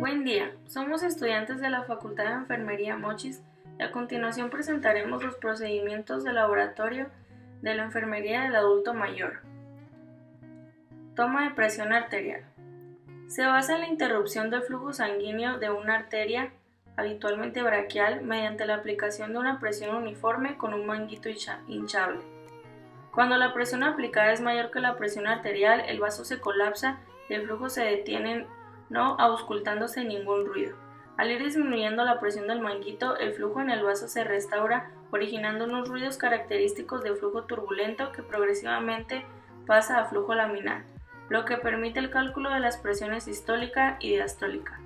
Buen día, somos estudiantes de la Facultad de Enfermería Mochis y a continuación presentaremos los procedimientos de laboratorio de la enfermería del adulto mayor. Toma de presión arterial. Se basa en la interrupción del flujo sanguíneo de una arteria, habitualmente braquial, mediante la aplicación de una presión uniforme con un manguito hinchable. Cuando la presión aplicada es mayor que la presión arterial, el vaso se colapsa y el flujo se detiene, no auscultándose ningún ruido. Al ir disminuyendo la presión del manguito, el flujo en el vaso se restaura, originando unos ruidos característicos de flujo turbulento que progresivamente pasa a flujo laminar, lo que permite el cálculo de las presiones sistólica y diastólica.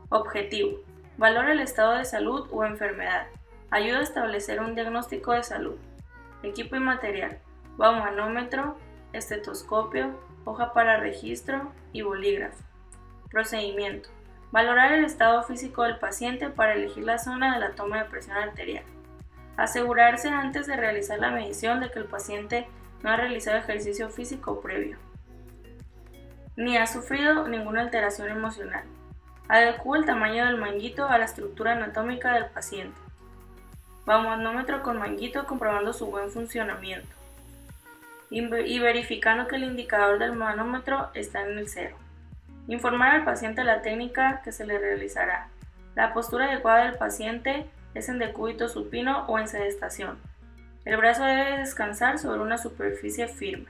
Objetivo: valora el estado de salud o enfermedad. Ayuda a establecer un diagnóstico de salud. Equipo y material: baumanómetro, estetoscopio, hoja para registro y bolígrafo. Procedimiento: valorar el estado físico del paciente para elegir la zona de la toma de presión arterial. Asegurarse antes de realizar la medición de que el paciente no ha realizado ejercicio físico previo, ni ha sufrido ninguna alteración emocional. Adecúa el tamaño del manguito a la estructura anatómica del paciente. Baumanómetro con manguito comprobando su buen funcionamiento y verificando que el indicador del manómetro está en el cero. Informar al paciente la técnica que se le realizará. La postura adecuada del paciente es en decúbito supino o en sedestación. El brazo debe descansar sobre una superficie firme.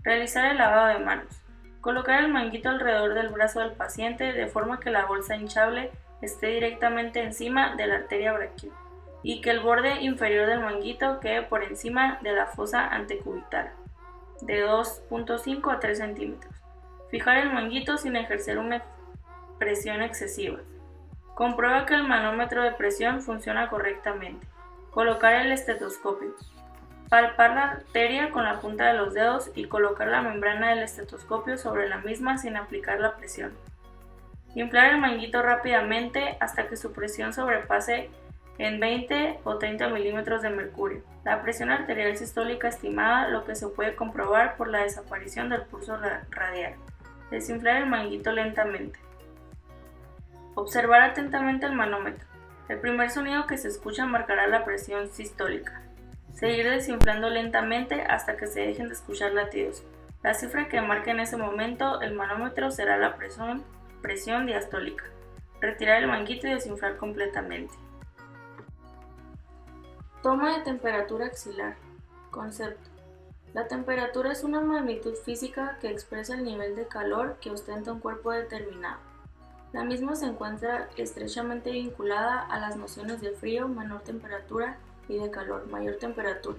Realizar el lavado de manos. Colocar el manguito alrededor del brazo del paciente de forma que la bolsa hinchable esté directamente encima de la arteria braquial y que el borde inferior del manguito quede por encima de la fosa antecubital, de 2.5 a 3 centímetros. Fijar el manguito sin ejercer una presión excesiva. Comprueba que el manómetro de presión funciona correctamente. Colocar el estetoscopio. Palpar la arteria con la punta de los dedos y colocar la membrana del estetoscopio sobre la misma sin aplicar la presión. Inflar el manguito rápidamente hasta que su presión sobrepase en 20 o 30 milímetros de mercurio. La presión arterial sistólica estimada, lo que se puede comprobar por la desaparición del pulso radial. Desinflar el manguito lentamente. Observar atentamente el manómetro. El primer sonido que se escucha marcará la presión sistólica. Seguir desinflando lentamente hasta que se dejen de escuchar latidos. La cifra que marque en ese momento el manómetro será la presión diastólica. Retirar el manguito y desinflar completamente. Toma de temperatura axilar. Concepto: la temperatura es una magnitud física que expresa el nivel de calor que ostenta un cuerpo determinado. La misma se encuentra estrechamente vinculada a las nociones de frío, menor temperatura, y de calor, mayor temperatura.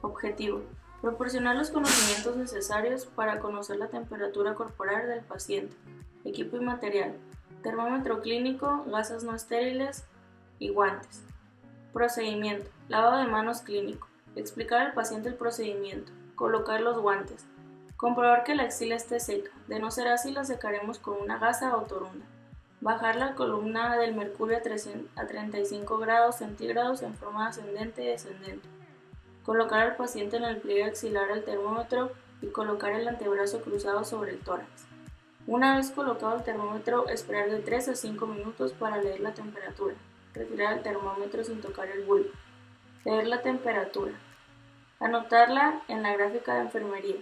Objetivo: proporcionar los conocimientos necesarios para conocer la temperatura corporal del paciente. Equipo y material: termómetro clínico, gasas no estériles y guantes. Procedimiento: lavado de manos clínico. Explicar al paciente el procedimiento. Colocar los guantes. Comprobar que la axila esté seca. De no ser así, la secaremos con una gasa o torunda. Bajar la columna del mercurio a 35 grados centígrados en forma ascendente y descendente. Colocar al paciente en el pliegue axilar el termómetro y colocar el antebrazo cruzado sobre el tórax. Una vez colocado el termómetro, esperar de 3 a 5 minutos para leer la temperatura. Retirar el termómetro sin tocar el bulbo. Leer la temperatura. Anotarla en la gráfica de enfermería.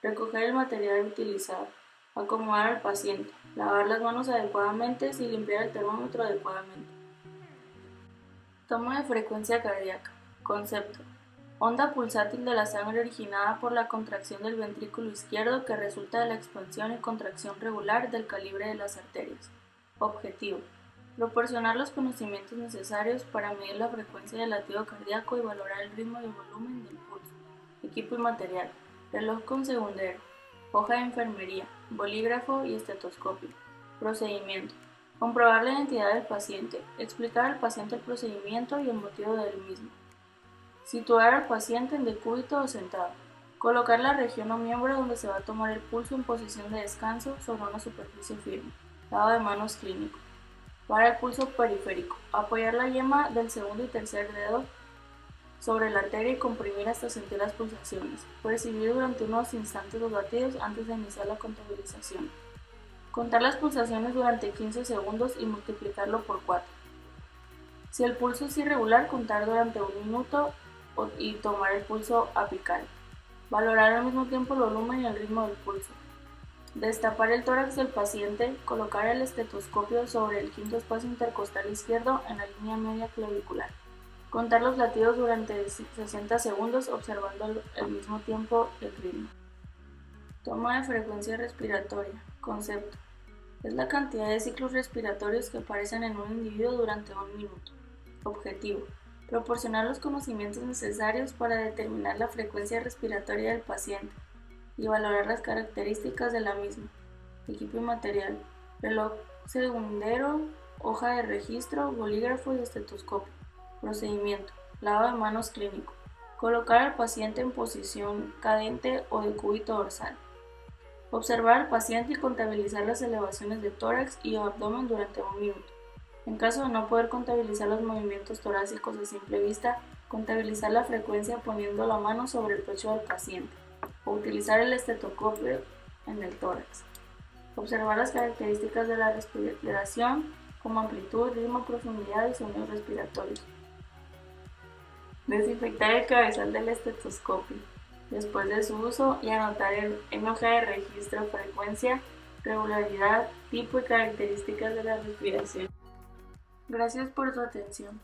Recoger el material utilizado. Acomodar al paciente. Lavar las manos adecuadamente y limpiar el termómetro adecuadamente. Toma de frecuencia cardíaca. Concepto: onda pulsátil de la sangre originada por la contracción del ventrículo izquierdo que resulta de la expansión y contracción regular del calibre de las arterias. Objetivo: proporcionar los conocimientos necesarios para medir la frecuencia del latido cardíaco y valorar el ritmo y el volumen del pulso. Equipo y material: reloj con segundero, hoja de enfermería, bolígrafo y estetoscopio. Procedimiento: comprobar la identidad del paciente, explicar al paciente el procedimiento y el motivo del mismo. Situar al paciente en decúbito o sentado. Colocar la región o miembro donde se va a tomar el pulso en posición de descanso sobre una superficie firme. Lavado de manos clínico. Para el pulso periférico, apoyar la yema del segundo y tercer dedo sobre la arteria y comprimir hasta sentir las pulsaciones. Percibir durante unos instantes los latidos antes de iniciar la contabilización. Contar las pulsaciones durante 15 segundos y multiplicarlo por 4. Si el pulso es irregular, contar durante 1 minuto y tomar el pulso apical. Valorar al mismo tiempo el volumen y el ritmo del pulso. Destapar el tórax del paciente, colocar el estetoscopio sobre el quinto espacio intercostal izquierdo en la línea media clavicular. Contar los latidos durante 60 segundos observando al mismo tiempo el ritmo. Toma de frecuencia respiratoria. Concepto. Es la cantidad de ciclos respiratorios que aparecen en un individuo durante 1 minuto. Objetivo. Proporcionar los conocimientos necesarios para determinar la frecuencia respiratoria del paciente y valorar las características de la misma. Equipo y material. Reloj segundero, hoja de registro, bolígrafo y estetoscopio. Procedimiento. Lavado de manos clínico. Colocar al paciente en posición cadente o de cúbito dorsal. Observar al paciente y contabilizar las elevaciones de tórax y abdomen durante 1 minuto. En caso de no poder contabilizar los movimientos torácicos a simple vista, contabilizar la frecuencia poniendo la mano sobre el pecho del paciente o utilizar el estetoscopio en el tórax. Observar las características de la respiración como amplitud, ritmo, profundidad y sonidos respiratorios. Desinfectar el cabezal del estetoscopio después de su uso y anotar en hoja de registro frecuencia, regularidad, tipo y características de la respiración. Gracias por su atención.